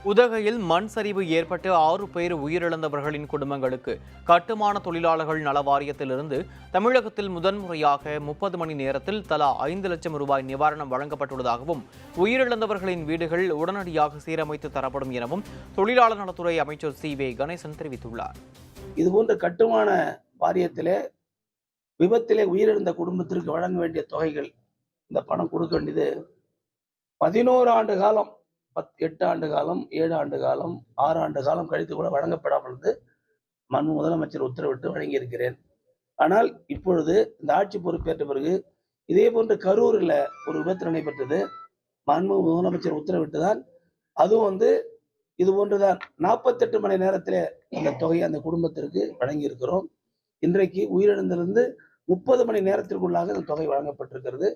உதகையில் மண் சரிவு ஏற்பட்டு 6 பேர் உயிரிழந்தவர்களின் குடும்பங்களுக்கு கட்டுமான தொழிலாளர்கள் நல வாரியத்திலிருந்து தமிழகத்தில் முதன்முறையாக 30 மணி நேரத்தில் தலா 5 லட்சம் ரூபாய் நிவாரணம் வழங்கப்பட்டுள்ளதாகவும் உயிரிழந்தவர்களின் வீடுகள் உடனடியாக சீரமைத்து தரப்படும் எனவும் தொழிலாளர் நலத்துறை அமைச்சர் சி.வே. கணேசன் தெரிவித்துள்ளார். இதுபோன்ற கட்டுமான வாரியத்திலே விபத்திலே உயிரிழந்த குடும்பத்திற்கு வழங்க வேண்டிய தொகைகள், இந்த பணம் கொடுக்க வேண்டியது 11 ஆண்டு காலம், 8 ஆண்டு காலம், 7 ஆண்டு காலம், 6 ஆண்டு காலம் கழித்து கூட வழங்கப்படாமல் இருந்து முதலமைச்சர் உத்தரவிட்டு வழங்கியிருக்கிறேன். ஆனால் இப்பொழுது இந்த ஆட்சி பொறுப்பேற்ற பிறகு இதே போன்று கரூரில் ஒரு விபத்து நடைபெற்றது. முதலமைச்சர் உத்தரவிட்டு தான் அதுவும் இது போன்றுதான் 48 மணி நேரத்திலே அந்த தொகையை அந்த குடும்பத்திற்கு வழங்கியிருக்கிறோம். இன்றைக்கு உயிரிழந்திருந்து 30 மணி நேரத்திற்குள்ளாக இந்த தொகை வழங்கப்பட்டிருக்கிறது.